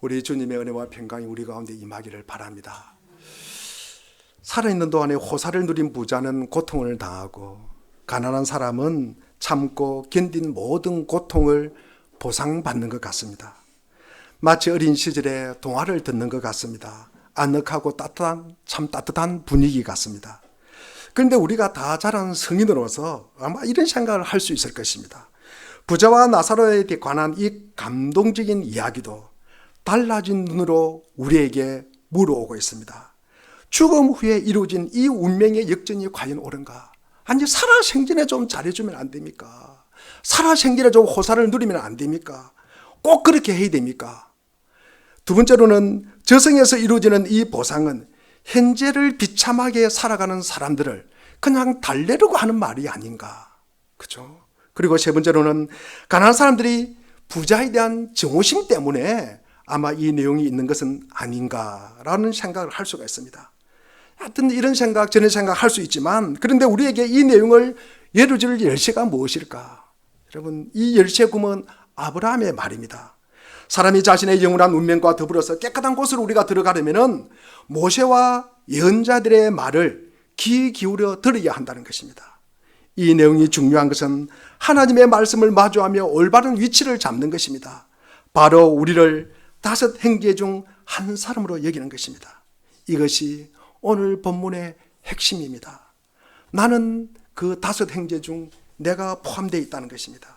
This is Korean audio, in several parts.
우리 주님의 은혜와 평강이 우리 가운데 임하기를 바랍니다. 살아있는 동안에 호사를 누린 부자는 고통을 당하고 가난한 사람은 참고 견딘 모든 고통을 보상받는 것 같습니다. 마치 어린 시절에 동화를 듣는 것 같습니다. 아늑하고 참 따뜻한 분위기 같습니다. 그런데 우리가 다 자란 성인으로서 아마 이런 생각을 할 수 있을 것입니다. 부자와 나사로에 관한 이 감동적인 이야기도 달라진 눈으로 우리에게 물어오고 있습니다. 죽음 후에 이루어진 이 운명의 역전이 과연 옳은가? 아니, 살아생전에 좀 잘해주면 안 됩니까? 살아생전에 좀 호사를 누리면 안 됩니까? 꼭 그렇게 해야 됩니까? 두 번째로는 저승에서 이루어지는 이 보상은 현재를 비참하게 살아가는 사람들을 그냥 달래려고 하는 말이 아닌가? 그죠? 그리고 세 번째로는 가난한 사람들이 부자에 대한 정오심 때문에 아마 이 내용이 있는 것은 아닌가라는 생각을 할 수가 있습니다. 하여튼 이런 생각, 저런 생각 할 수 있지만, 그런데 우리에게 이 내용을 열어줄 열쇠가 무엇일까? 여러분, 이 열쇠 구멍은 아브라함의 말입니다. 사람이 자신의 영원한 운명과 더불어서 깨끗한 곳으로 우리가 들어가려면 모세와 예언자들의 말을 귀 기울여 들어야 한다는 것입니다. 이 내용이 중요한 것은 하나님의 말씀을 마주하며 올바른 위치를 잡는 것입니다. 바로 우리를 5 형제 중 한 사람으로 여기는 것입니다. 이것이 오늘 본문의 핵심입니다. 나는 그 5 형제 중 내가 포함되어 있다는 것입니다.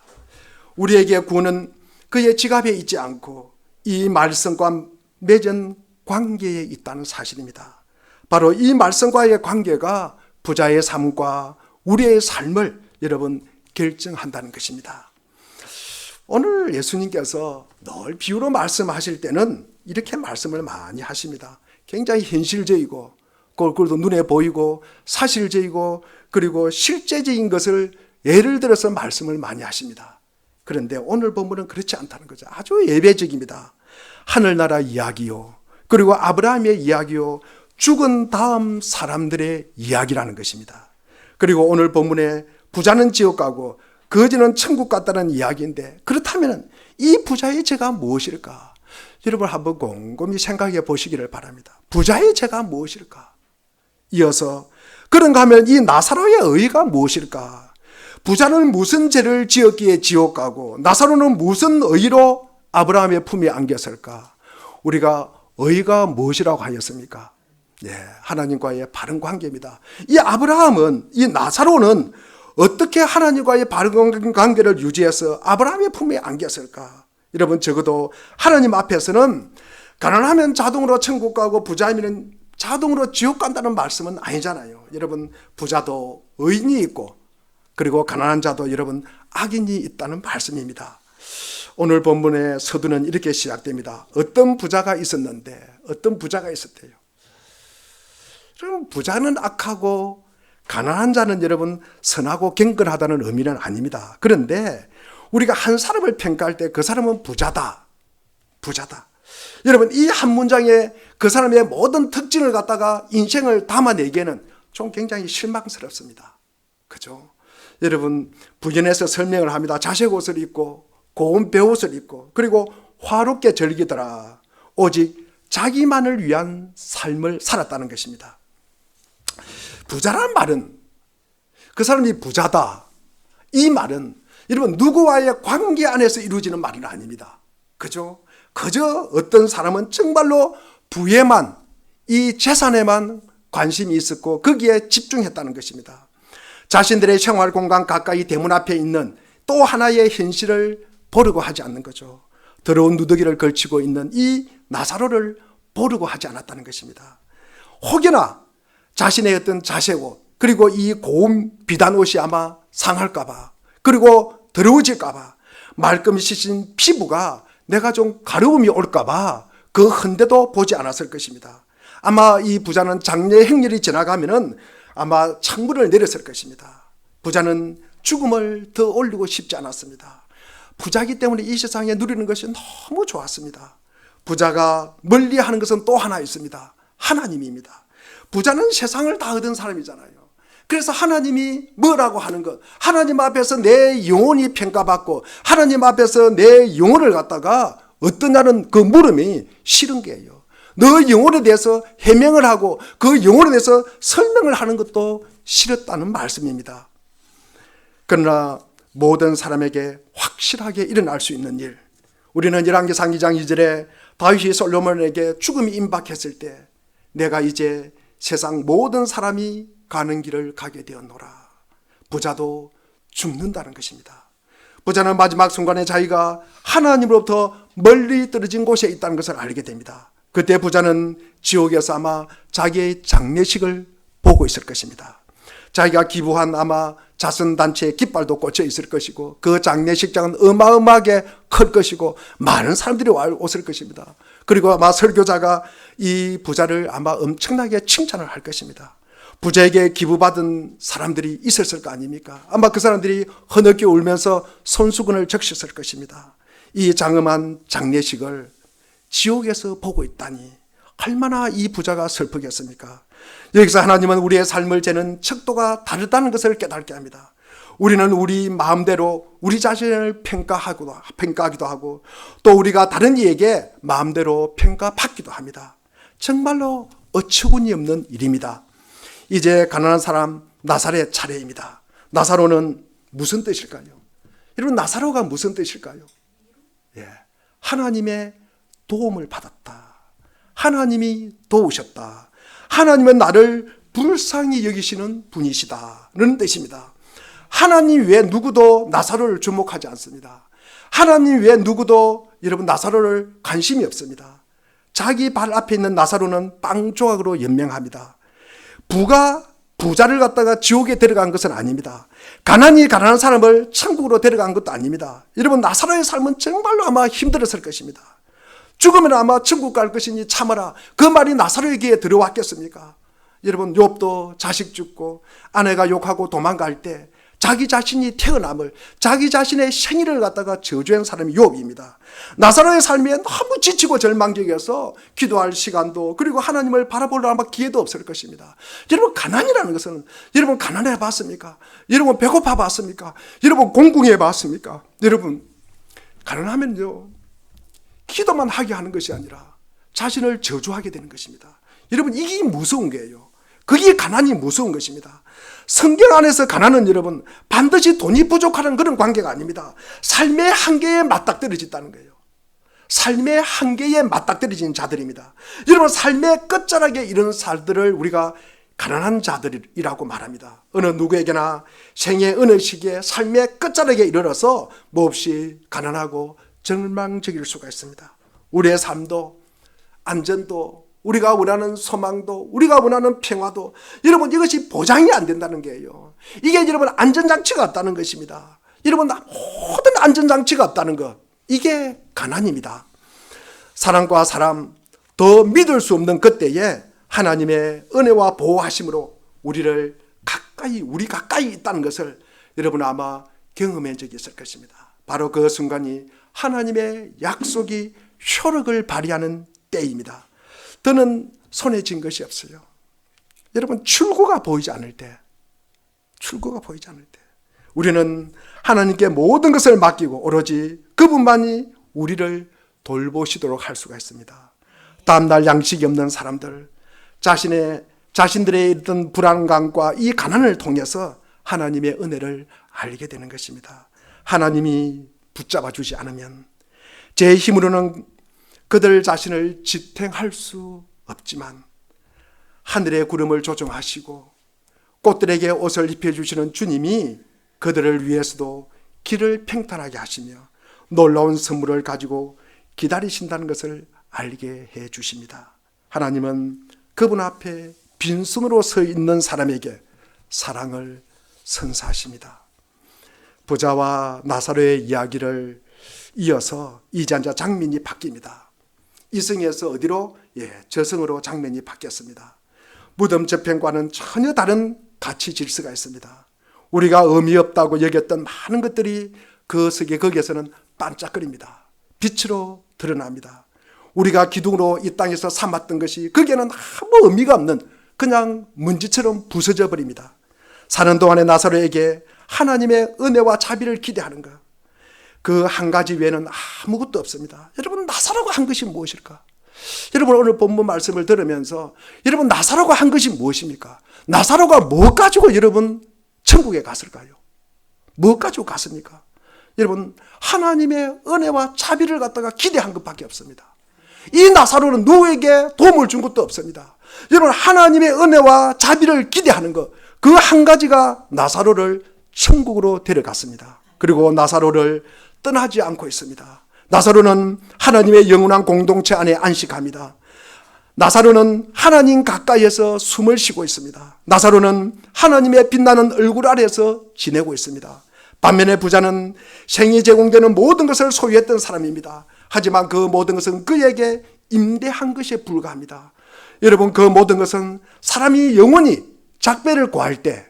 우리에게 구원은 그의 지갑에 있지 않고 이 말씀과 맺은 관계에 있다는 사실입니다. 바로 이 말씀과의 관계가 부자의 삶과 우리의 삶을 여러분 결정한다는 것입니다. 오늘 예수님께서 늘 비유로 말씀하실 때는 이렇게 말씀을 많이 하십니다. 굉장히 현실적이고 그것도 눈에 보이고 사실적이고 그리고 실제적인 것을 예를 들어서 말씀을 많이 하십니다. 그런데 오늘 본문은 그렇지 않다는 거죠. 아주 예배적입니다. 하늘나라 이야기요, 그리고 아브라함의 이야기요, 죽은 다음 사람들의 이야기라는 것입니다. 그리고 오늘 본문에 부자는 지옥 가고 거지는 천국 갔다는 이야기인데, 그렇다면 이 부자의 죄가 무엇일까? 여러분 한번 곰곰이 생각해 보시기를 바랍니다. 부자의 죄가 무엇일까? 이어서 그런가 하면 이 나사로의 의가 무엇일까? 부자는 무슨 죄를 지었기에 지옥 가고 나사로는 무슨 의로 아브라함의 품에 안겼을까? 우리가 의가 무엇이라고 하였습니까? 하나님과의 바른 관계입니다. 이 아브라함은, 이 나사로는 어떻게 하나님과의 바른 관계를 유지해서 아브라함의 품에 안겼을까? 여러분, 적어도 하나님 앞에서는 가난하면 자동으로 천국 가고 부자이면 자동으로 지옥 간다는 말씀은 아니잖아요. 여러분, 부자도 의인이 있고 그리고 가난한 자도 여러분 악인이 있다는 말씀입니다. 오늘 본문의 서두는 이렇게 시작됩니다. 어떤 부자가 있었는데, 어떤 부자가 있었대요. 그럼 부자는 악하고 가난한 자는 여러분 선하고 경건하다는 의미는 아닙니다. 그런데 우리가 한 사람을 평가할 때 그 사람은 부자다, 부자다. 여러분, 이 한 문장에 그 사람의 모든 특징을 갖다가 인생을 담아내기에는 좀 굉장히 실망스럽습니다. 그죠? 여러분, 부연해서 설명을 합니다. 자색 옷을 입고 고운 베옷을 입고 그리고 화롭게 즐기더라. 오직 자기만을 위한 삶을 살았다는 것입니다. 부자란 말은, 그 사람이 부자다, 이 말은 여러분 누구와의 관계 안에서 이루어지는 말은 아닙니다. 그죠? 그저 어떤 사람은 정말로 부에만, 이 재산에만 관심이 있었고 거기에 집중했다는 것입니다. 자신들의 생활 공간 가까이 대문 앞에 있는 또 하나의 현실을 보려고 하지 않는 거죠. 더러운 누더기를 걸치고 있는 이 나사로를 보려고 하지 않았다는 것입니다. 혹여나 자신의 어떤 자색옷, 그리고 이 고운 비단 옷이 아마 상할까봐, 그리고 더러워질까봐, 말끔히 씻은 피부가 내가 좀 가려움이 올까봐 그 헌데도 보지 않았을 것입니다. 아마 이 부자는 장래 행렬이 지나가면은 아마 창문을 내렸을 것입니다. 부자는 죽음을 더 올리고 싶지 않았습니다. 부자이기 때문에 이 세상에 누리는 것이 너무 좋았습니다. 부자가 멀리하는 것은 또 하나 있습니다. 하나님입니다. 부자는 세상을 다 얻은 사람이잖아요. 그래서 하나님이 뭐라고 하는 것, 하나님 앞에서 내 영혼이 평가받고 하나님 앞에서 내 영혼을 갖다가 어떠냐는 그 물음이 싫은 거예요. 너 영혼에 대해서 해명을 하고 그 영혼에 대해서 설명을 하는 것도 싫었다는 말씀입니다. 그러나 모든 사람에게 확실하게 일어날 수 있는 일, 우리는 열왕기상 2장 2절에 다윗이 솔로몬에게 죽음이 임박했을 때 내가 이제 세상 모든 사람이 가는 길을 가게 되었노라. 부자도 죽는다는 것입니다. 부자는 마지막 순간에 자기가 하나님으로부터 멀리 떨어진 곳에 있다는 것을 알게 됩니다. 그때 부자는 지옥에서 아마 자기의 장례식을 보고 있을 것입니다. 자기가 기부한 아마 자선단체의 깃발도 꽂혀 있을 것이고 그 장례식장은 어마어마하게 클 것이고 많은 사람들이 왔을 것입니다. 그리고 아마 설교자가 이 부자를 아마 엄청나게 칭찬을 할 것입니다. 부자에게 기부받은 사람들이 있었을 거 아닙니까? 아마 그 사람들이 흐느끼 울면서 손수건을 적셨을 것입니다. 이 장엄한 장례식을 지옥에서 보고 있다니 얼마나 이 부자가 슬프겠습니까? 여기서 하나님은 우리의 삶을 재는 척도가 다르다는 것을 깨닫게 합니다. 우리는 우리 마음대로 우리 자신을 평가하기도 하고 또 우리가 다른 이에게 마음대로 평가받기도 합니다. 정말로 어처구니 없는 일입니다. 이제 가난한 사람 나사로의 차례입니다. 나사로는 무슨 뜻일까요? 여러분, 나사로가 무슨 뜻일까요? 하나님의 도움을 받았다. 하나님이 도우셨다. 하나님은 나를 불쌍히 여기시는 분이시다는 뜻입니다. 하나님 외에 누구도 나사로를 주목하지 않습니다. 하나님 외에 누구도 여러분 나사로를 관심이 없습니다. 자기 발 앞에 있는 나사로는 빵 조각으로 연명합니다. 부자를 갖다가 지옥에 데려간 것은 아닙니다. 가난한 사람을 천국으로 데려간 것도 아닙니다. 여러분, 나사로의 삶은 정말로 아마 힘들었을 것입니다. 죽으면 아마 천국 갈 것이니 참아라. 그 말이 나사로의 귀에 들어왔겠습니까? 여러분, 욥도 자식 죽고 아내가 욕하고 도망갈 때 자기 자신이 태어남을, 자기 자신의 생일을 갖다가 저주한 사람이 욥입니다. 나사로의 삶이 너무 지치고 절망적이어서 기도할 시간도, 그리고 하나님을 바라볼 아마 기회도 없을 것입니다. 여러분, 가난이라는 것은, 여러분 가난해 봤습니까? 여러분 배고파 봤습니까? 여러분 공궁해 봤습니까? 여러분, 가난하면요 기도만 하게 하는 것이 아니라 자신을 저주하게 되는 것입니다. 여러분, 이게 무서운 거예요. 그게 가난이 무서운 것입니다. 성경 안에서 가난은 여러분 반드시 돈이 부족하는 그런 관계가 아닙니다. 삶의 한계에 맞닥뜨려진다는 거예요. 삶의 한계에 맞닥뜨려진 자들입니다. 여러분, 삶의 끝자락에 이런 사람들을 우리가 가난한 자들이라고 말합니다. 어느 누구에게나 생의 어느 시기에 삶의 끝자락에 이르러서 몹시 가난하고 절망적일 수가 있습니다. 우리의 삶도, 안전도, 우리가 원하는 소망도, 우리가 원하는 평화도 여러분 이것이 보장이 안 된다는 거예요. 이게 여러분 안전장치가 없다는 것입니다. 여러분, 모든 안전장치가 없다는 것, 이게 가난입니다. 사람과 사람, 더 믿을 수 없는 그때에 하나님의 은혜와 보호하심으로 우리 가까이 있다는 것을 여러분 아마 경험한 적이 있을 것입니다. 바로 그 순간이 하나님의 약속이 효력을 발휘하는 때입니다. 더는 손에 쥔 것이 없어요. 여러분, 출구가 보이지 않을 때, 우리는 하나님께 모든 것을 맡기고 오로지 그분만이 우리를 돌보시도록 할 수가 있습니다. 다음날 양식이 없는 사람들, 자신들의 있던 불안감과 이 가난을 통해서 하나님의 은혜를 알게 되는 것입니다. 하나님이 붙잡아 주지 않으면 제 힘으로는 그들 자신을 지탱할 수 없지만 하늘의 구름을 조종하시고 꽃들에게 옷을 입혀주시는 주님이 그들을 위해서도 길을 평탄하게 하시며 놀라운 선물을 가지고 기다리신다는 것을 알게 해 주십니다. 하나님은 그분 앞에 빈손으로 서 있는 사람에게 사랑을 선사하십니다. 부자와 나사로의 이야기를 이어서 이제 장면이 바뀝니다. 이성에서 어디로? 저성으로 장면이 바뀌었습니다. 무덤 저편과는 전혀 다른 가치 질서가 있습니다. 우리가 의미 없다고 여겼던 많은 것들이 거기에서는 반짝거립니다. 빛으로 드러납니다. 우리가 기둥으로 이 땅에서 삼았던 것이 거기에는 아무 의미가 없는 그냥 먼지처럼 부서져 버립니다. 사는 동안에 나사로에게 하나님의 은혜와 자비를 기대하는 것, 그 한 가지 외에는 아무것도 없습니다. 여러분, 나사로가 한 것이 무엇일까? 여러분, 오늘 본문 말씀을 들으면서 여러분, 나사로가 한 것이 무엇입니까? 나사로가 뭐 가지고 여러분 천국에 갔을까요? 뭐 가지고 갔습니까? 여러분, 하나님의 은혜와 자비를 갖다가 기대한 것밖에 없습니다. 이 나사로는 누구에게 도움을 준 것도 없습니다. 여러분, 하나님의 은혜와 자비를 기대하는 것, 그 한 가지가 나사로를 천국으로 데려갔습니다. 그리고 나사로를 떠나지 않고 있습니다. 나사로는 하나님의 영원한 공동체 안에 안식합니다. 나사로는 하나님 가까이에서 숨을 쉬고 있습니다. 나사로는 하나님의 빛나는 얼굴 아래에서 지내고 있습니다. 반면에 부자는 생이 제공되는 모든 것을 소유했던 사람입니다. 하지만 그 모든 것은 그에게 임대한 것에 불과합니다. 여러분, 그 모든 것은 사람이 영원히 작배를 구할 때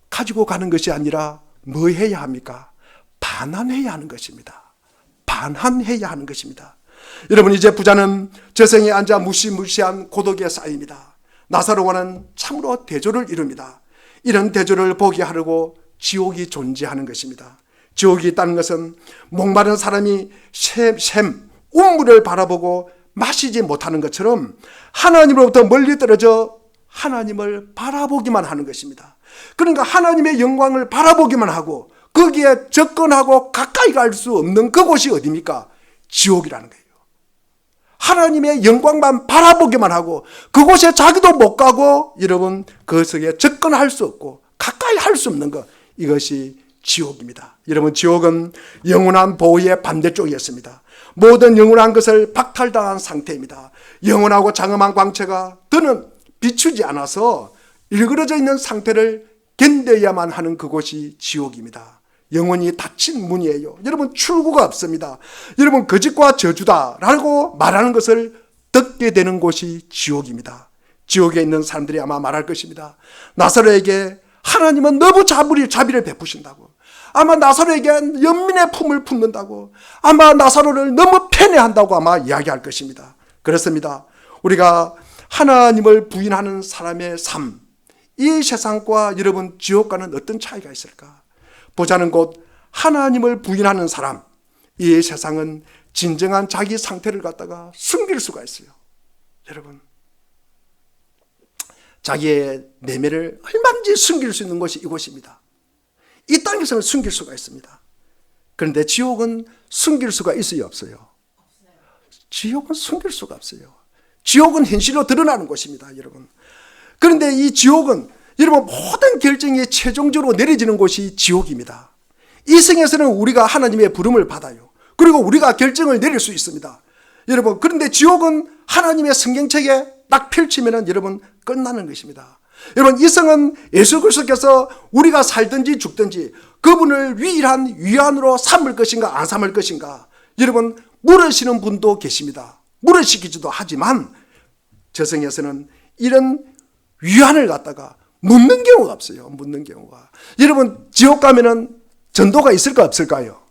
가지고 가는 것이 아니라 뭐 해야 합니까? 반환해야 하는 것입니다. 반환해야 하는 것입니다. 여러분, 이제 부자는 저승에 앉아 무시무시한 고독에 쌓입니다. 나사로와는 참으로 대조를 이룹니다. 이런 대조를 보게 하려고 지옥이 존재하는 것입니다. 지옥이 있다는 것은 목마른 사람이 샘, 운물을 바라보고 마시지 못하는 것처럼 하나님으로부터 멀리 떨어져 하나님을 바라보기만 하는 것입니다. 그러니까 하나님의 영광을 바라보기만 하고 거기에 접근하고 가까이 갈 수 없는 그곳이 어디입니까? 지옥이라는 거예요. 하나님의 영광만 바라보기만 하고 그곳에 자기도 못 가고 여러분 그것에 접근할 수 없고 가까이 할 수 없는 것, 이것이 지옥입니다. 여러분, 지옥은 영원한 보호의 반대쪽이었습니다. 모든 영원한 것을 박탈당한 상태입니다. 영원하고 장엄한 광채가 더는 비추지 않아서 일그러져 있는 상태를 견뎌야만 하는 그곳이 지옥입니다. 영원히 닫힌 문이에요. 여러분, 출구가 없습니다. 여러분, 거짓과 저주다라고 말하는 것을 듣게 되는 곳이 지옥입니다. 지옥에 있는 사람들이 아마 말할 것입니다. 나사로에게 하나님은 너무 자비를 베푸신다고, 아마 나사로에게 연민의 품을 품는다고, 아마 나사로를 너무 편애한다고 아마 이야기할 것입니다. 그렇습니다. 우리가 하나님을 부인하는 사람의 삶, 이 세상과 여러분 지옥과는 어떤 차이가 있을까? 부자는 곧 하나님을 부인하는 사람, 이 세상은 진정한 자기 상태를 갖다가 숨길 수가 있어요. 여러분, 자기의 내면을 얼마든지 숨길 수 있는 곳이 이곳입니다. 이 땅에서는 숨길 수가 있습니다. 그런데 지옥은 숨길 수가 있어요, 없어요? 지옥은 숨길 수가 없어요. 지옥은 현실로 드러나는 곳입니다, 여러분. 그런데 이 지옥은 여러분 모든 결정이 최종적으로 내려지는 곳이 지옥입니다. 이 생에서는 우리가 하나님의 부름을 받아요. 그리고 우리가 결정을 내릴 수 있습니다. 여러분, 그런데 지옥은 하나님의 성경책에 딱 펼치면 여러분 끝나는 것입니다. 여러분, 이 성은 예수 그리스도께서 우리가 살든지 죽든지 그분을 유일한 위안으로 삼을 것인가 안 삼을 것인가, 여러분 물으시는 분도 계십니다. 물으시기도 하지만 저승에서는 이런 위안을 갖다가 묻는 경우가 없어요. 묻는 경우가. 여러분, 지옥 가면은 전도가 있을까 없을까요?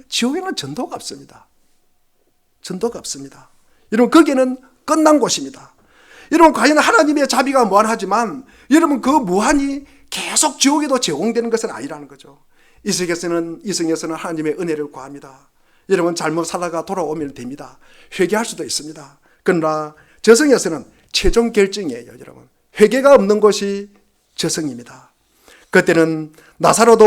지옥에는 전도가 없습니다. 전도가 없습니다. 여러분, 거기는 끝난 곳입니다. 여러분, 과연 하나님의 자비가 무한하지만 여러분 그 무한이 계속 지옥에도 제공되는 것은 아니라는 거죠. 이 세계에서는 하나님의 은혜를 구합니다. 여러분, 잘못 살다가 돌아오면 됩니다. 회개할 수도 있습니다. 그러나 저승에서는 최종 결정이에요. 여러분, 회개가 없는 곳이 저승입니다. 그때는 나사로도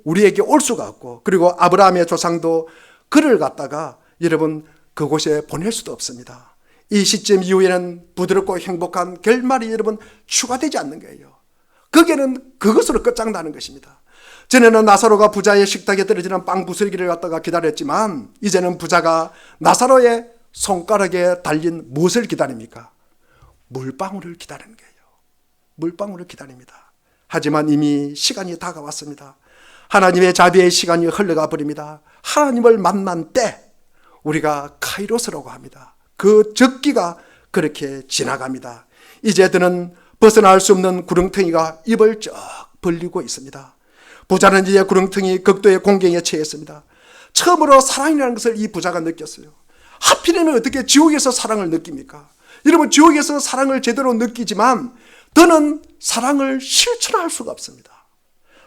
우리에게 올 수가 없고, 그리고 아브라함의 조상도 그를 갖다가 여러분 그곳에 보낼 수도 없습니다. 이 시점 이후에는 부드럽고 행복한 결말이 여러분 추가되지 않는 거예요. 거기에는 그것으로 끝장나는 것입니다. 전에는 나사로가 부자의 식탁에 떨어지는 빵 부스러기를 갖다가 기다렸지만 이제는 부자가 나사로의 손가락에 달린 무엇을 기다립니까? 물방울을 기다리는 거예요. 물방울을 기다립니다. 하지만 이미 시간이 다가왔습니다. 하나님의 자비의 시간이 흘러가 버립니다. 하나님을 만난 때 우리가 카이로스라고 합니다. 그 적기가 그렇게 지나갑니다. 이제 그는 벗어날 수 없는 구렁텅이가 입을 쩍 벌리고 있습니다. 부자는 이제 구렁텅이 극도의 공경에 처했습니다. 처음으로 사랑이라는 것을 이 부자가 느꼈어요. 하필이면 어떻게 지옥에서 사랑을 느낍니까? 여러분, 지옥에서 사랑을 제대로 느끼지만 더는 사랑을 실천할 수가 없습니다.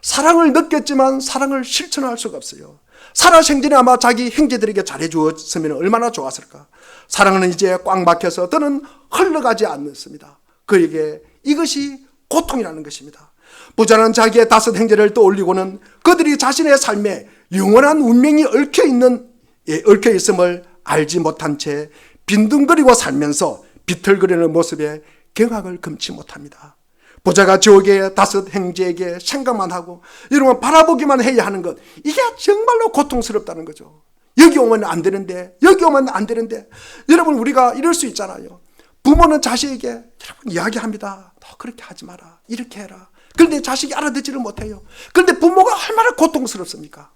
사랑을 느꼈지만 사랑을 실천할 수가 없어요. 사라 생전에 아마 자기 형제들에게 잘해주었으면 얼마나 좋았을까. 사랑은 이제 꽉 막혀서 더는 흘러가지 않습니다. 그에게 이것이 고통이라는 것입니다. 부자는 자기의 5 형제를 떠올리고는 그들이 자신의 삶에 영원한 운명이 얽혀 있음을 알지 못한 채 빈둥거리고 살면서 비틀거리는 모습에 경악을 금치 못합니다. 부자가 지옥의 5 형제에게 생각만 하고 이러면 바라보기만 해야 하는 것, 이게 정말로 고통스럽다는 거죠. 여기 오면 안 되는데, 여기 오면 안 되는데. 여러분, 우리가 이럴 수 있잖아요. 부모는 자식에게 여러분 이야기합니다. 너 그렇게 하지 마라, 이렇게 해라. 그런데 자식이 알아듣지를 못해요. 그런데 부모가 얼마나 고통스럽습니까?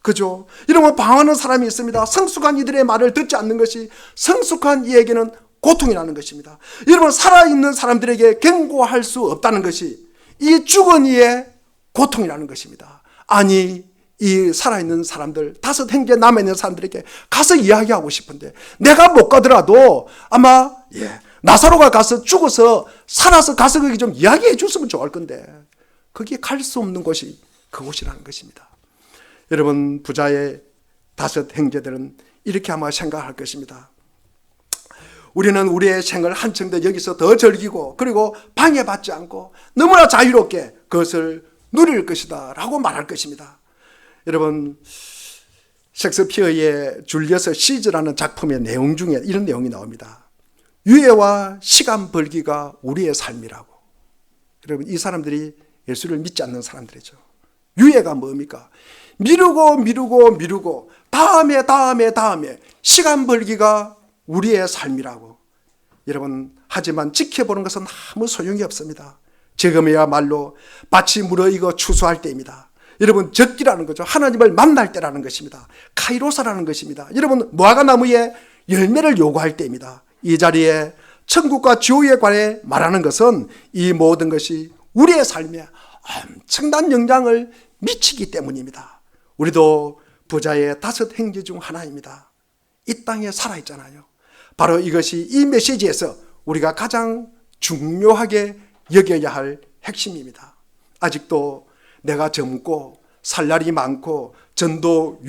그죠? 이러면 방황하는 사람이 있습니다. 성숙한 이들의 말을 듣지 않는 것이 성숙한 이에게는 고통이라는 것입니다. 여러분, 살아있는 사람들에게 경고할 수 없다는 것이 이 죽은 이의 고통이라는 것입니다. 아니, 이 살아있는 사람들, 5 형제 남아있는 사람들에게 가서 이야기하고 싶은데 내가 못 가더라도 아마 나사로가 가서 죽어서 살아서 가서 거기 좀 이야기해 줬으면 좋을 건데 거기에 갈 수 없는 곳이 그곳이라는 것입니다. 여러분, 부자의 5 형제들은 이렇게 아마 생각할 것입니다. 우리는 우리의 생을 한층 더 여기서 더 즐기고 그리고 방해받지 않고 너무나 자유롭게 그것을 누릴 것이다 라고 말할 것입니다. 여러분, 셰익스피어의 줄리어스 시즈라는 작품의 내용 중에 이런 내용이 나옵니다. 유예와 시간 벌기가 우리의 삶이라고. 여러분, 이 사람들이 예수를 믿지 않는 사람들이죠. 유예가 뭡니까? 미루고 다음에 시간 벌기가 우리의 삶이라고. 여러분, 하지만 지켜보는 것은 아무 소용이 없습니다. 지금이야말로 밭이 무르익어 추수할 때입니다. 여러분, 적기라는 거죠. 하나님을 만날 때라는 것입니다. 카이로사라는 것입니다. 여러분, 무화과나무에 열매를 요구할 때입니다. 이 자리에 천국과 지옥에 관해 말하는 것은 이 모든 것이 우리의 삶에 엄청난 영향을 미치기 때문입니다. 우리도 부자의 5 형제 중 하나입니다. 이 땅에 살아있잖아요. 바로 이것이 이 메시지에서 우리가 가장 중요하게 여겨야 할 핵심입니다. 아직도 내가 젊고 살 날이 많고 전도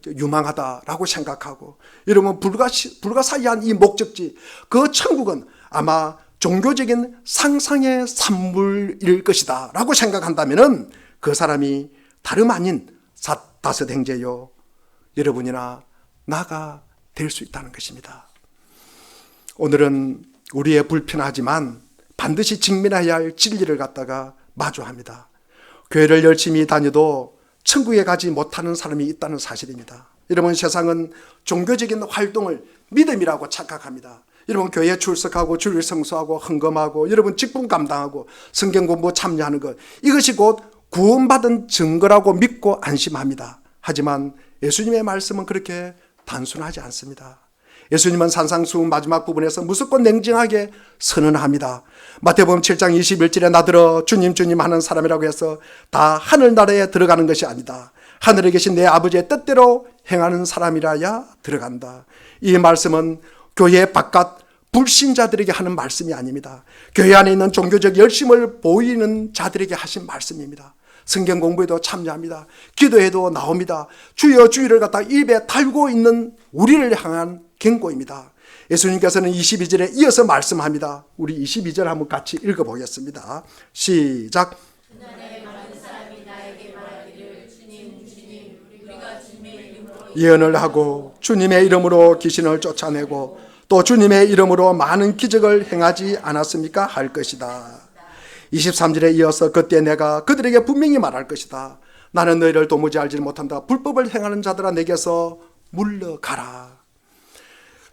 유망하다라고 생각하고 이러면 불가사의한 이 목적지, 그 천국은 아마 종교적인 상상의 산물일 것이다 라고 생각한다면 그 사람이 다름 아닌 5 형제요, 여러분이나 나가 될 수 있다는 것입니다. 오늘은 우리의 불편하지만 반드시 직면해야 할 진리를 갖다가 마주합니다. 교회를 열심히 다녀도 천국에 가지 못하는 사람이 있다는 사실입니다. 여러분, 세상은 종교적인 활동을 믿음이라고 착각합니다. 여러분, 교회에 출석하고 주일 성수하고 헌금하고 여러분 직분 감당하고 성경 공부 참여하는 것, 이것이 곧 구원받은 증거라고 믿고 안심합니다. 하지만 예수님의 말씀은 그렇게 단순하지 않습니다. 예수님은 산상수훈 마지막 부분에서 무조건 냉정하게 선언합니다. 마태복음 7장 21절에 나더러 주님 주님 하는 사람이라고 해서 다 하늘나라에 들어가는 것이 아니다. 하늘에 계신 내 아버지의 뜻대로 행하는 사람이라야 들어간다. 이 말씀은 교회 바깥 불신자들에게 하는 말씀이 아닙니다. 교회 안에 있는 종교적 열심을 보이는 자들에게 하신 말씀입니다. 성경 공부에도 참여합니다. 기도에도 나옵니다. 주여 주의를 갖다 입에 달고 있는 우리를 향한 경고입니다. 예수님께서는 22절에 이어서 말씀합니다. 우리 22절 한번 같이 읽어보겠습니다. 시작. 예언을 하고 주님의 이름으로 귀신을 쫓아내고 또 주님의 이름으로 많은 기적을 행하지 않았습니까? 할 것이다. 23절에 이어서 그때 내가 그들에게 분명히 말할 것이다. 나는 너희를 도무지 알지 못한다. 불법을 행하는 자들아 내게서 물러가라.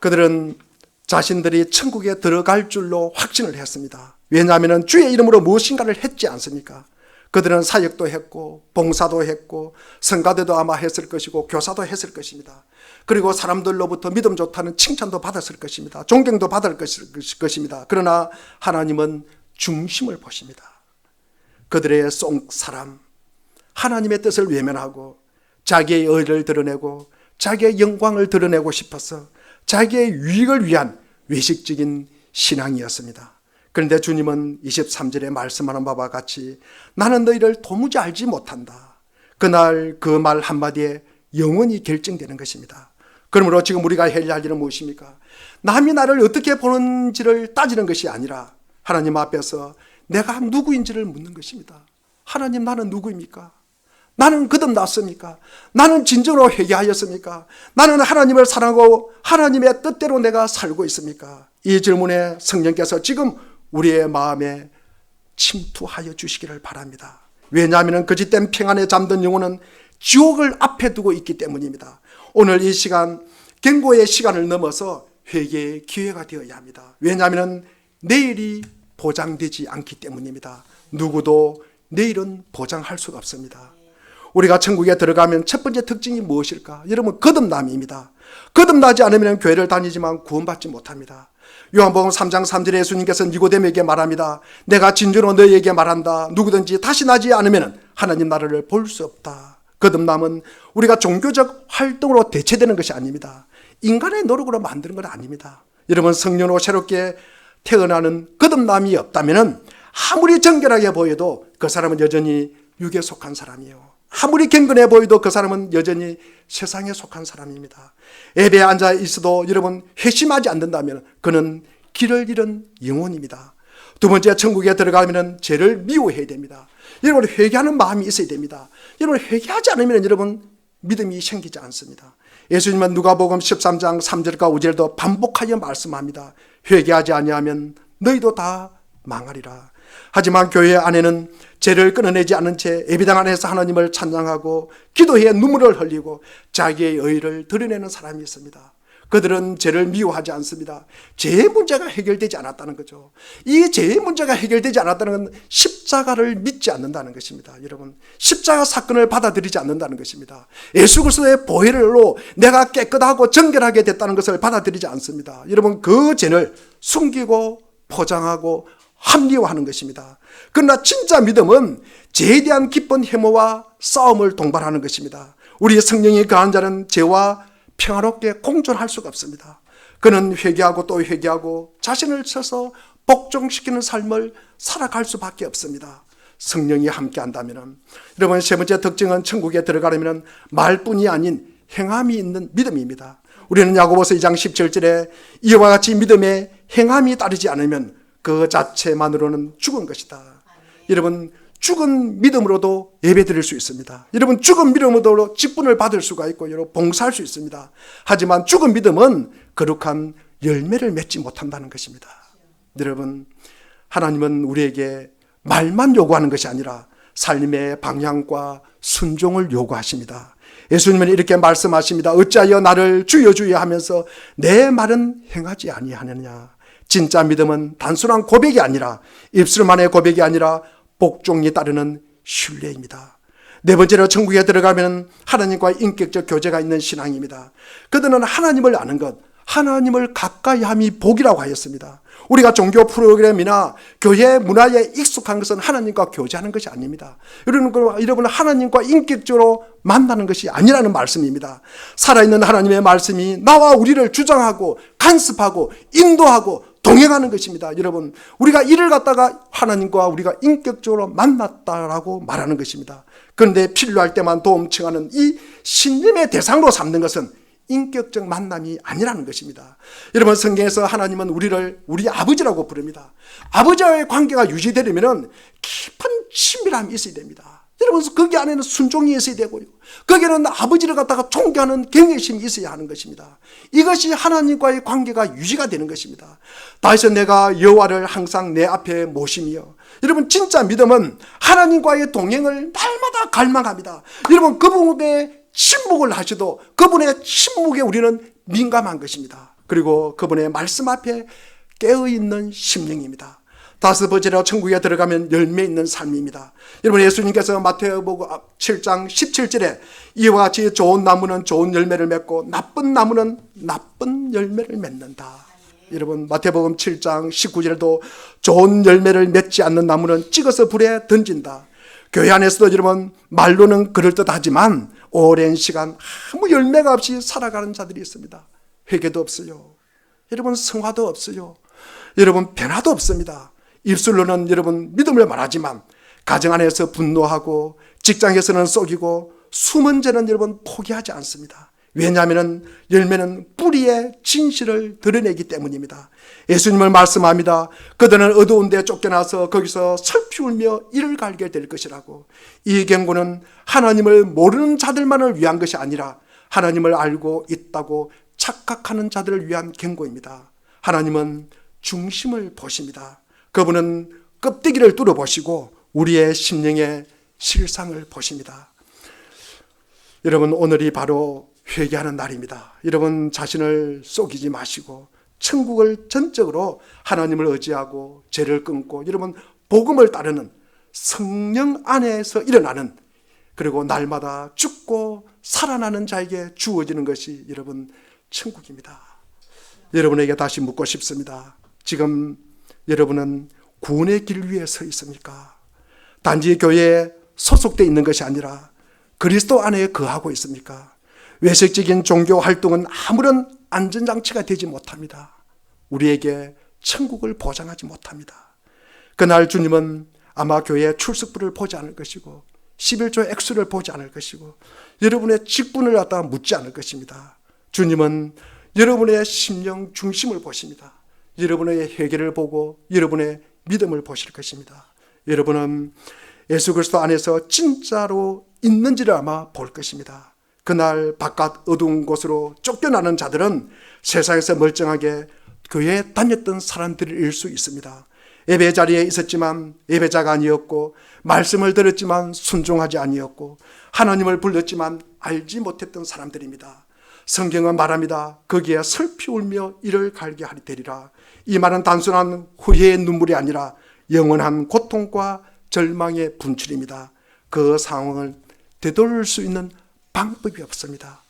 그들은 자신들이 천국에 들어갈 줄로 확신을 했습니다. 왜냐하면 주의 이름으로 무엇인가를 했지 않습니까? 그들은 사역도 했고 봉사도 했고 성가대도 아마 했을 것이고 교사도 했을 것입니다. 그리고 사람들로부터 믿음 좋다는 칭찬도 받았을 것입니다. 존경도 받을 것입니다. 그러나 하나님은 중심을 보십니다. 그들의 속 사람, 하나님의 뜻을 외면하고 자기의 의를 드러내고 자기의 영광을 드러내고 싶어서 자기의 유익을 위한 외식적인 신앙이었습니다. 그런데 주님은 23절에 말씀하는 바와 같이 나는 너희를 도무지 알지 못한다. 그날 그 말 한마디에 영원히 결정되는 것입니다. 그러므로 지금 우리가 해야 할 일은 무엇입니까? 남이 나를 어떻게 보는지를 따지는 것이 아니라 하나님 앞에서 내가 누구인지를 묻는 것입니다. 하나님, 나는 누구입니까? 나는 거듭났습니까? 나는 진정으로 회개하였습니까? 나는 하나님을 사랑하고 하나님의 뜻대로 내가 살고 있습니까? 이 질문에 성령께서 지금 우리의 마음에 침투하여 주시기를 바랍니다. 왜냐하면 거짓된 평안에 잠든 영혼은 지옥을 앞에 두고 있기 때문입니다. 오늘 이 시간, 경고의 시간을 넘어서 회개의 기회가 되어야 합니다. 왜냐하면 내일이 보장되지 않기 때문입니다. 누구도 내일은 보장할 수가 없습니다. 우리가 천국에 들어가면 첫 번째 특징이 무엇일까? 여러분, 거듭남입니다. 거듭나지 않으면 교회를 다니지만 구원받지 못합니다. 요한복음 3장 3절에 예수님께서 니고데모에게 말합니다. 내가 진주로 너희에게 말한다. 누구든지 다시 나지 않으면 하나님 나라를 볼 수 없다. 거듭남은 우리가 종교적 활동으로 대체되는 것이 아닙니다. 인간의 노력으로 만드는 건 아닙니다. 여러분, 성령으로 새롭게 태어나는 거듭남이 없다면 아무리 정결하게 보여도 그 사람은 여전히 육에 속한 사람이에요. 아무리 경건해 보여도 그 사람은 여전히 세상에 속한 사람입니다. 예배에 앉아 있어도 여러분 회심하지 않는다면 그는 길을 잃은 영혼입니다. 두 번째, 천국에 들어가면 죄를 미워해야 됩니다. 여러분, 회개하는 마음이 있어야 됩니다. 여러분, 회개하지 않으면 여러분 믿음이 생기지 않습니다. 예수님은 누가복음 13장 3절과 5절도 반복하여 말씀합니다. 회개하지 아니하면 너희도 다 망하리라. 하지만 교회 안에는 죄를 끊어내지 않은 채 예배당 안에서 하나님을 찬양하고 기도해 눈물을 흘리고 자기의 의의를 드러내는 사람이 있습니다. 그들은 죄를 미워하지 않습니다. 죄의 문제가 해결되지 않았다는 거죠. 이 죄의 문제가 해결되지 않았다는 건 십자가를 믿지 않는다는 것입니다. 여러분, 십자가 사건을 받아들이지 않는다는 것입니다. 예수 그리스도의 보혈로 내가 깨끗하고 정결하게 됐다는 것을 받아들이지 않습니다. 여러분, 그 죄를 숨기고 포장하고 합리화하는 것입니다. 그러나 진짜 믿음은 죄에 대한 기쁜 혐오와 싸움을 동반하는 것입니다. 우리 성령이 거한 자는 죄와 평화롭게 공존할 수가 없습니다. 그는 회개하고 또 회개하고 자신을 쳐서 복종시키는 삶을 살아갈 수밖에 없습니다. 성령이 함께한다면. 여러분, 세 번째 특징은 천국에 들어가려면 말뿐이 아닌 행함이 있는 믿음입니다. 우리는 야고보서 2장 17절에 이와 같이 믿음에 행함이 따르지 않으면 그 자체만으로는 죽은 것이다. 여러분, 죽은 믿음으로도 예배 드릴 수 있습니다. 여러분, 죽은 믿음으로도 직분을 받을 수가 있고 여러분 봉사할 수 있습니다. 하지만 죽은 믿음은 거룩한 열매를 맺지 못한다는 것입니다. 여러분, 하나님은 우리에게 말만 요구하는 것이 아니라 삶의 방향과 순종을 요구하십니다. 예수님은 이렇게 말씀하십니다. 어찌하여 나를 주여 주여 하면서 내 말은 행하지 아니하느냐. 진짜 믿음은 단순한 고백이 아니라, 입술만의 고백이 아니라 복종이 따르는 신뢰입니다. 네 번째로 천국에 들어가면 하나님과 인격적 교제가 있는 신앙입니다. 그들은 하나님을 아는 것, 하나님을 가까이 함이 복이라고 하였습니다. 우리가 종교 프로그램이나 교회 문화에 익숙한 것은 하나님과 교제하는 것이 아닙니다. 여러분, 하나님과 인격적으로 만나는 것이 아니라는 말씀입니다. 살아있는 하나님의 말씀이 나와 우리를 주장하고 간섭하고 인도하고 동행하는 것입니다. 여러분, 우리가 이를 갖다가 하나님과 우리가 인격적으로 만났다라고 말하는 것입니다. 그런데 필요할 때만 도움 청하는 이 신님의 대상으로 삼는 것은 인격적 만남이 아니라는 것입니다. 여러분, 성경에서 하나님은 우리를 우리 아버지라고 부릅니다. 아버지와의 관계가 유지되려면 깊은 친밀함이 있어야 됩니다. 여러분, 거기 안에는 순종이 있어야 되고요. 거기에는 아버지를 갖다가 존경하는 경외심이 있어야 하는 것입니다. 이것이 하나님과의 관계가 유지가 되는 것입니다. 다시 내가 여호와를 항상 내 앞에 모시며, 여러분, 진짜 믿음은 하나님과의 동행을 날마다 갈망합니다. 여러분, 그분의 침묵을 하셔도 그분의 침묵에 우리는 민감한 것입니다. 그리고 그분의 말씀 앞에 깨어있는 심령입니다. 다섯 번째로 천국에 들어가면 열매 있는 삶입니다. 여러분, 예수님께서 마태복음 7장 17절에 이와 같이 좋은 나무는 좋은 열매를 맺고 나쁜 나무는 나쁜 열매를 맺는다. 여러분, 마태복음 7장 19절에도 좋은 열매를 맺지 않는 나무는 찍어서 불에 던진다. 교회 안에서도 여러분, 말로는 그럴듯하지만 오랜 시간 아무 열매가 없이 살아가는 자들이 있습니다. 회개도 없어요. 여러분, 성화도 없어요. 여러분, 변화도 없습니다. 입술로는 여러분 믿음을 말하지만 가정 안에서 분노하고 직장에서는 속이고 숨은 죄는 여러분 포기하지 않습니다. 왜냐하면 열매는 뿌리의 진실을 드러내기 때문입니다. 예수님을 말씀합니다. 그들은 어두운 데 쫓겨나서 거기서 슬피 울며 이를 갈게 될 것이라고. 이 경고는 하나님을 모르는 자들만을 위한 것이 아니라 하나님을 알고 있다고 착각하는 자들을 위한 경고입니다. 하나님은 중심을 보십니다. 그분은 껍데기를 뚫어보시고 우리의 심령의 실상을 보십니다. 여러분, 오늘이 바로 회개하는 날입니다. 여러분 자신을 속이지 마시고 천국을 전적으로 하나님을 의지하고 죄를 끊고 여러분 복음을 따르는 성령 안에서 일어나는, 그리고 날마다 죽고 살아나는 자에게 주어지는 것이 여러분 천국입니다. 여러분에게 다시 묻고 싶습니다. 지금 여러분은 구원의 길 위에 서 있습니까? 단지 교회에 소속되어 있는 것이 아니라 그리스도 안에 거하고 있습니까? 외색적인 종교 활동은 아무런 안전장치가 되지 못합니다. 우리에게 천국을 보장하지 못합니다. 그날 주님은 아마 교회의 출석부를 보지 않을 것이고 11조 액수를 보지 않을 것이고 여러분의 직분을 갖다가 묻지 않을 것입니다. 주님은 여러분의 심령 중심을 보십니다. 여러분의 회개를 보고 여러분의 믿음을 보실 것입니다. 여러분은 예수 그리스도 안에서 진짜로 있는지를 아마 볼 것입니다. 그날 바깥 어두운 곳으로 쫓겨나는 자들은 세상에서 멀쩡하게 교회에 다녔던 사람들일 수 있습니다. 예배 자리에 있었지만 예배자가 아니었고, 말씀을 들었지만 순종하지 아니었고, 하나님을 불렀지만 알지 못했던 사람들입니다. 성경은 말합니다. 거기에 슬피 울며 이를 갈게 하리 되리라. 이 말은 단순한 후회의 눈물이 아니라 영원한 고통과 절망의 분출입니다. 그 상황을 되돌릴 수 있는 방법이 없습니다.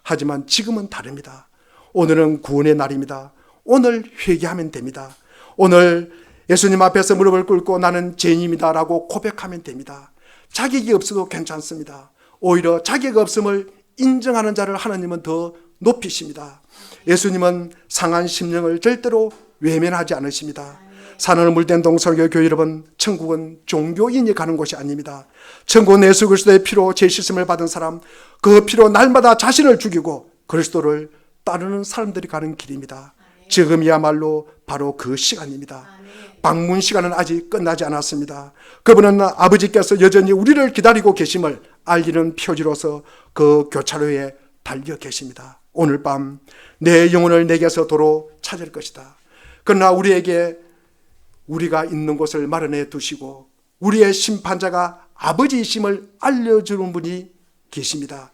하지만 지금은 다릅니다. 오늘은 구원의 날입니다. 오늘 회개하면 됩니다. 오늘 예수님 앞에서 무릎을 꿇고 나는 죄인입니다 라고 고백하면 됩니다. 자격이 없어도 괜찮습니다. 오히려 자격 없음을 인정하는 자를 하나님은 더 높이십니다. 예수님은 상한 심령을 절대로 외면하지 않으십니다. 산을 물된 동서교 교회 여러분, 천국은 종교인이 가는 곳이 아닙니다. 천국은 예수 그리스도의 피로 죄 씻음을 받은 사람, 그 피로 날마다 자신을 죽이고 그리스도를 따르는 사람들이 가는 길입니다. 지금이야말로 바로 그 시간입니다. 방문 시간은 아직 끝나지 않았습니다. 그분은 아버지께서 여전히 우리를 기다리고 계심을 알리는 표지로서 그 교차로에 달려 계십니다. 오늘 밤 내 영혼을 내게서 도로 찾을 것이다. 그러나 우리가 있는 곳을 마련해 두시고 우리의 심판자가 아버지이심을 알려주는 분이 계십니다.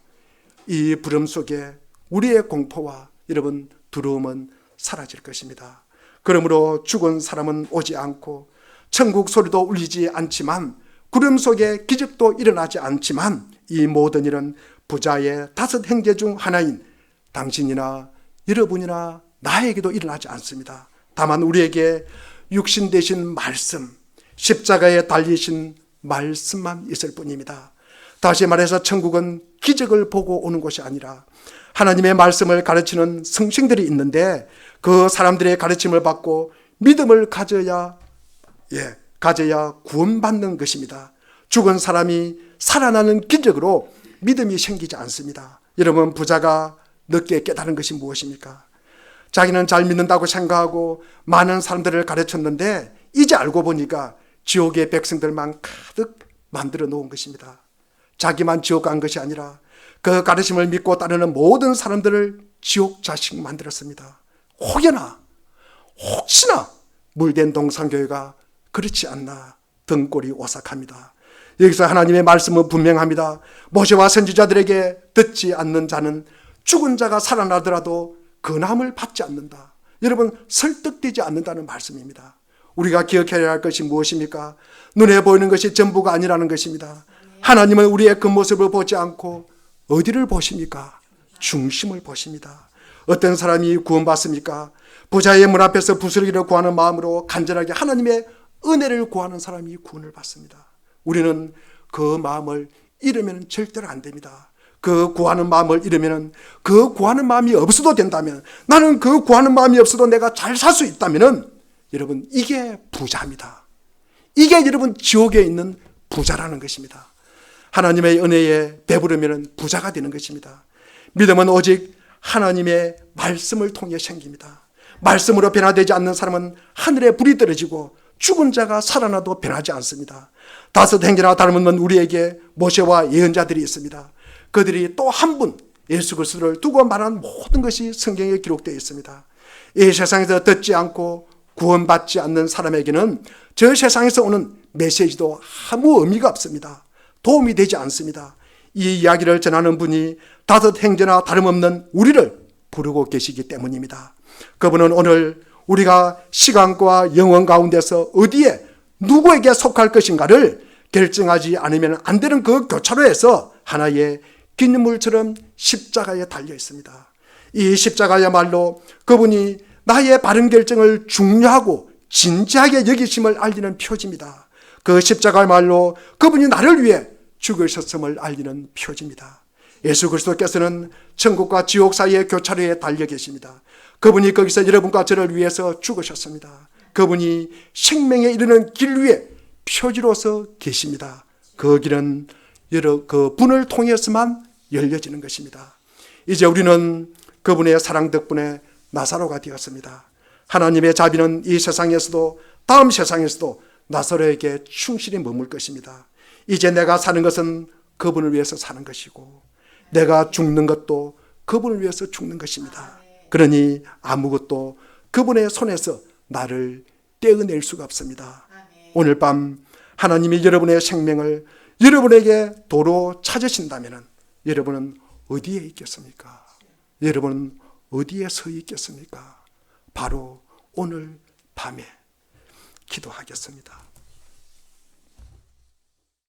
이 부름 속에 우리의 공포와 여러분 두려움은 사라질 것입니다. 그러므로 죽은 사람은 오지 않고 천국 소리도 울리지 않지만 구름 속에 기적도 일어나지 않지만 이 모든 일은 부자의 5 형제 중 하나인 당신이나 여러분이나 나에게도 일어나지 않습니다. 다만 우리에게 육신 되신 말씀, 십자가에 달리신 말씀만 있을 뿐입니다. 다시 말해서 천국은 기적을 보고 오는 곳이 아니라 하나님의 말씀을 가르치는 성신들이 있는데 그 사람들의 가르침을 받고 믿음을 가져야 구원받는 것입니다. 죽은 사람이 살아나는 기적으로 믿음이 생기지 않습니다. 여러분, 부자가 늦게 깨달은 것이 무엇입니까? 자기는 잘 믿는다고 생각하고 많은 사람들을 가르쳤는데 이제 알고 보니까 지옥의 백성들만 가득 만들어 놓은 것입니다. 자기만 지옥 간 것이 아니라 그 가르침을 믿고 따르는 모든 사람들을 지옥 자식 만들었습니다. 혹시나 물된 동산교회가 그렇지 않나 등골이 오싹합니다. 여기서 하나님의 말씀은 분명합니다. 모세와 선지자들에게 듣지 않는 자는 죽은 자가 살아나더라도 근함을 받지 않는다. 여러분, 설득되지 않는다는 말씀입니다. 우리가 기억해야 할 것이 무엇입니까? 눈에 보이는 것이 전부가 아니라는 것입니다. 하나님은 우리의 겉모습을 보지 않고 어디를 보십니까? 중심을 보십니다. 어떤 사람이 구원받습니까? 부자의 문 앞에서 부스러기를 구하는 마음으로 간절하게 하나님의 은혜를 구하는 사람이 구원을 받습니다. 우리는 그 마음을 잃으면 절대로 안 됩니다. 그 구하는 마음을 잃으면, 그 구하는 마음이 없어도 된다면, 나는 그 구하는 마음이 없어도 내가 잘 살 수 있다면, 여러분, 이게 부자입니다. 이게 여러분 지옥에 있는 부자라는 것입니다. 하나님의 은혜에 배부르면 부자가 되는 것입니다. 믿음은 오직 하나님의 말씀을 통해 생깁니다. 말씀으로 변화되지 않는 사람은 하늘에 불이 떨어지고 죽은 자가 살아나도 변하지 않습니다. 다섯 행제나 다름없는 우리에게 모세와 예언자들이 있습니다. 그들이 또 한 분 예수 그리스도를 두고 말한 모든 것이 성경에 기록되어 있습니다. 이 세상에서 듣지 않고 구원받지 않는 사람에게는 저 세상에서 오는 메시지도 아무 의미가 없습니다. 도움이 되지 않습니다. 이 이야기를 전하는 분이 다섯 행제나 다름없는 우리를 부르고 계시기 때문입니다. 그분은 오늘 우리가 시간과 영원 가운데서 어디에 누구에게 속할 것인가를 결정하지 않으면 안 되는 그 교차로에서 하나의 긴 물처럼 십자가에 달려 있습니다. 이 십자가야말로 그분이 나의 바른 결정을 중요하고 진지하게 여기심을 알리는 표지입니다. 그 십자가야말로 그분이 나를 위해 죽으셨음을 알리는 표지입니다. 예수 그리스도께서는 천국과 지옥 사이의 교차로에 달려 계십니다. 그분이 거기서 여러분과 저를 위해서 죽으셨습니다. 그분이 생명에 이르는 길 위에 표지로서 계십니다. 그 길은 그 분을 통해서만 열려지는 것입니다. 이제 우리는 그분의 사랑 덕분에 나사로가 되었습니다. 하나님의 자비는 이 세상에서도 다음 세상에서도 나사로에게 충실히 머물 것입니다. 이제 내가 사는 것은 그분을 위해서 사는 것이고 내가 죽는 것도 그분을 위해서 죽는 것입니다. 그러니 아무것도 그분의 손에서 나를 떼어낼 수가 없습니다. 오늘 밤 하나님이 여러분의 생명을 여러분에게 도로 찾으신다면 여러분은 어디에 있겠습니까? 여러분은 어디에 서 있겠습니까? 바로 오늘 밤에 기도하겠습니다.